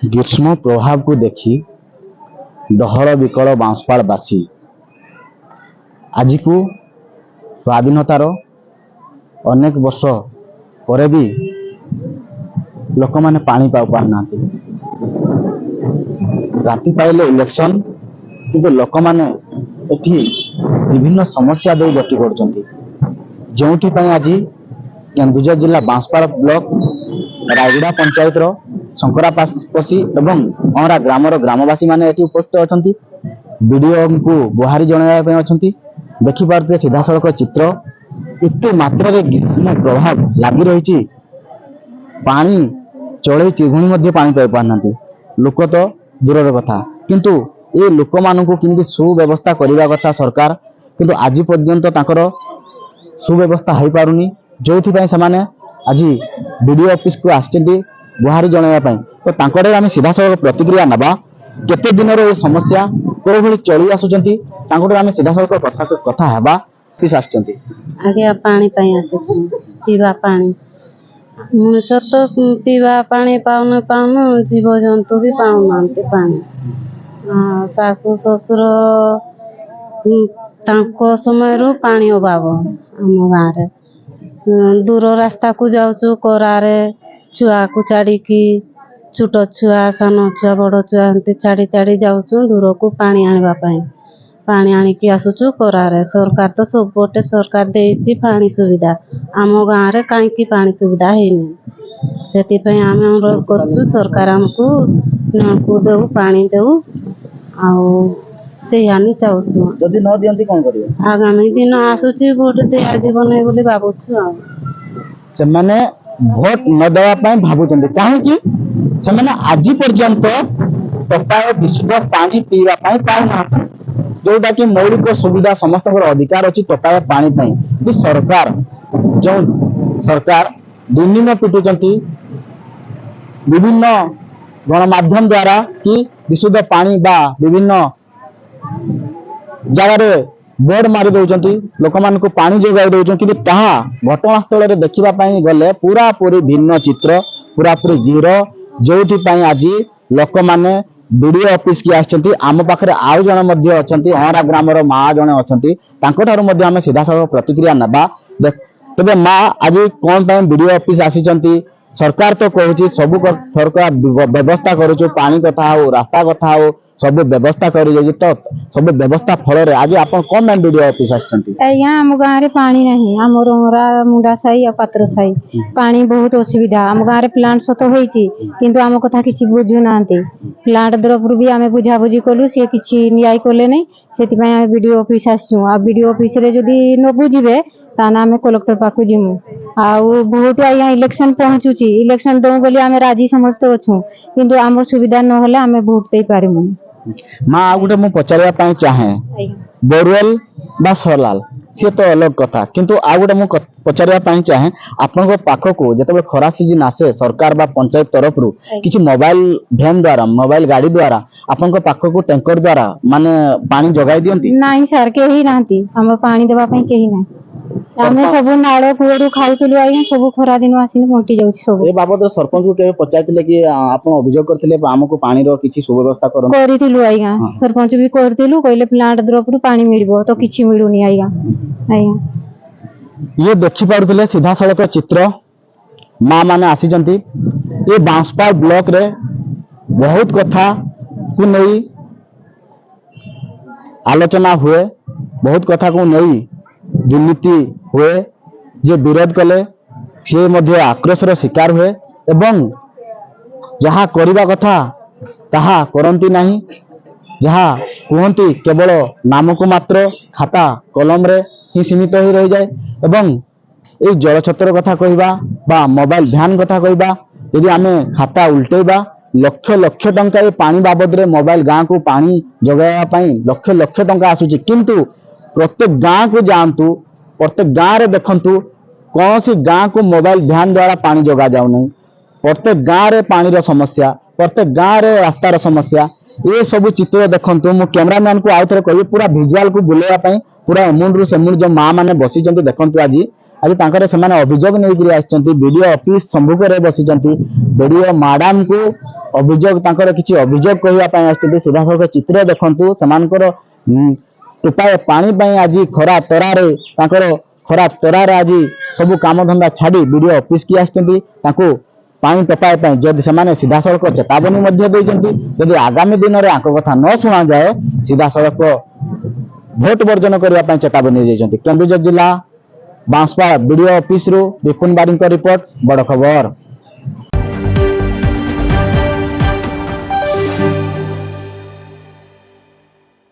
ग्रीष्म प्रभाव को देखी डहर विकल बांसपाड़वासी आज को स्वाधीनतार अनेक वर्ष पर भी लोक मैंने पानी पाई पारना राति पाइले इलेक्शन किंतु लोक मैंने विभिन्न समस्या दे गति कर आज केन्दुझर जिला बांसपाड़ ब्लॉक रायगड़ा पंचायत शंकरापसी एवं अहरा ग्रामर ग्रामवासी माने उपस्थित अच्छा वीडियो को गुहारी जनवाई अच्छा देखिपे सीधा सड़क चित्र इतने मात्रा ग्रीष्म प्रभाव लगी रही पानी चढ़ई चिघुणी पानी पाई पारना लोक तो दूर कथा किंतु ये लोक मान को सुव्यवस्था करने कथा सरकार किंतु आज पर्यंत सुव्यवस्था हो पारुनी जो आज वीडियो ऑफिस को आसछन्ती गुहारी जनवाई तो तांकड़े आम सीधा सड़क प्रतिक्रिया नवा केते दिन ये समस्या को भली चली आसुचंती तांकड़े आम सीधा सड़क कथा कथा हेबा किस आसछन्ती आगे पानी पाई आसे पीवा पानी मनुष्य तो पीवा पानी पाउन पाउन जीव जंतु भी पाउनांती पानी सासु ससुर तांको समय रो पानी अभाव आम गाँव दूर रास्ता को जाऊँ करारे छुआ को छाड़ी छोट छुआ सान छुआ बड़ छुआ एमती छाड़ी छाड़ी जाऊँ दूर को पानी आने पानी आनिकी आसुचु करारे सरकार तो सब गोटे सरकार देइछि पानी सुविधा आम गाँव रे कहीं पानी सुविधा है से आम अनुरोध करछु सरकार आमको नलकू देऊ पानी देऊ आउ से आनी चाहूँ जदि न दियंती कोन करियो आगामी दिन आसुची वोट दिया जीवन बोली भावुछु आ से माने वोट न देवा पय भाबुचंदी काहे कि से माने आज पर्यंत टपाए विशुद्ध पानी पीवा पय पाउ ना जोटा कि मौलिक सुविधा समस्त अधिकार अच्छी टपाए पानी पय सरकार जो सरकार दुर्नीम पिटुचंती विभिन्न गणमाध्यम द्वारा कि विशुद्ध पानी बा विभिन्न जगह बोर्ड मारी दौरान लोक मान को पानी जोगाई दौरान कि घटनास्थल में देखा गले पूरा पूरी भिन्न चित्र पूरा पूरी जीरो जो आज लोक मैंने वीडियो ऑफिस की आम पाखे आउ जन अच्छा अहरा ग्रामर माँ जड़े अच्छा आम सीधा सड़क प्रतिक्रिया नवा तेज माँ आज कौन वीडियो ऑफिस आसी सरकार तो कहूँ सब सरकार व्यवस्था करुचु पानी कथा हो रास्ता कथा हो सब व्यवस्था कर सब व्यवस्था फल आज आप कौन मैंने वीडियो ऑफिस आम गाँव में पानी नहीं आमर मुंडा साई पात्र साई पानी बहुत असुविधा आम गाँव में प्लांट सत होती किंतु आम कथा किसी बुझुना प्लांट तरफ भी आम बुझाबुझी कलु सी किसी न्याय कले नहीं से वीडियो ऑफिस आसचु आ वीडियो ऑफिस रे जदि न बुझे ताना आम कलेक्टर पाखु जिमु आउ बहुत आज्ञा इलेक्शन पहुँचुची इलेक्शन दऊ बोली आम राजी समस्त अच्छु किंतु आम सुविधा न आम भोट दे पारिमु माँ आ गोटे मुझे पचार चाहे बोरवेल बा सरलाल सी तो अलग कथा किंतु आ गोटे मुझे पचार चाहे आपण पाख को जिते खरा सीजन आसे सरकार बा पंचायत तरफ किसी मोबाइल भैन द्वारा मोबाइल गाड़ी द्वारा आपण पाख को टैंकर द्वारा माने पानी जगाई दियंती नहीं सर कहीं ना हम पानी देवा कहीं ना आम सब नाड़ कूड़ू खाऊलु आज्ञा सब खरा दिन आसिनी बंटी जाऊँ सब बाबद सरपंच को पचार कि आप अभियोग करते आमको पानी किसी सुव्यवस्था करूँ आज्ञा सरपंच भी करूँ कहले प्लांट तरफ पानी मिल तो किसी मिलूनी आज्ञा आज्ञा ये देखिपे सीधा सड़क चित्र माँ मैंने आसी ये बांसपाड़ ब्लॉक रे बहुत कथा को नहीं आलोचना हुए बहुत कथा को नहीं दुर्नीति हुए जे विरोध कले सी मध्य आक्रोशर शिकार हुए एवं जहाँ करने कथा ताहा करती नहीं जहाँ कहती केवल नाम को मात्र खाता कलम रे ही सीमित हो रही जाए एवं ये जल छत्र कथा कहवा बा मोबाइल भ्यान कथा कहवा यदि आम खाता उल्टेबा लक्ष लक्ष टंका ये पानी बाबद रे मोबाइल गाँ को पानी जगाई लक्ष लक्ष टंका आसूची किंतु प्रत्येक गाँ को जातु प्रत्येक गाँव में देखु कौन सी गाँ को मोबाइल भ्यान द्वारा पानी जगा जाऊ नहीं प्रत्येक गाँव में पानी समस्या प्रत्येक गाँव में रास्तार समस्या ये सब चित्र देखु मु कैमरामैन को आउ थे कह पूरा भिजुआल को बुलाइवाई पूरा एमुंड रु सेमुंड जो माँ मैंने बसी देखु आज आज से अभियोग नहीं वीडियो ऑफिस सम्मुख में बसी वीडियो मैडम को ଅଭିଯୋଗ ତାଙ୍କର କିଛି ଅଭିଯୋଗ କହିବା ପାଇଁ ଆସିଛନ୍ତି। ସିଧାସଳଖ ଚିତ୍ର ଦେଖନ୍ତୁ ସେମାନଙ୍କର ଟୋପାଏ ପାଣି ପାଇଁ ଆଜି ଖରା ତରାରେ ଆଜି ସବୁ କାମଧନ୍ଦା ଛାଡ଼ି ବିଡ଼ିଓ ଅଫିସକି ଆସିଛନ୍ତି ତାଙ୍କୁ ପାଣି ଟୋପାଏ ପାଇଁ। ଯଦି ସେମାନେ ସିଧାସଳଖ ଚେତାବନୀ ମଧ୍ୟ ଦେଇଛନ୍ତି, ଯଦି ଆଗାମୀ ଦିନରେ ଆଙ୍କ କଥା ନ ଶୁଣାଯାଏ ସିଧାସଳଖ ଭୋଟ ବର୍ଜନ କରିବା ପାଇଁ ଚେତାବନୀ ଦେଇଛନ୍ତି। କେନ୍ଦୁଝର ଜିଲ୍ଲା ବାଂଶପାଳ ବିଡ଼ିଓ ଅଫିସରୁ ବିପୁନ ବାରିଙ୍କ ରିପୋର୍ଟ, ବଡ଼ ଖବର।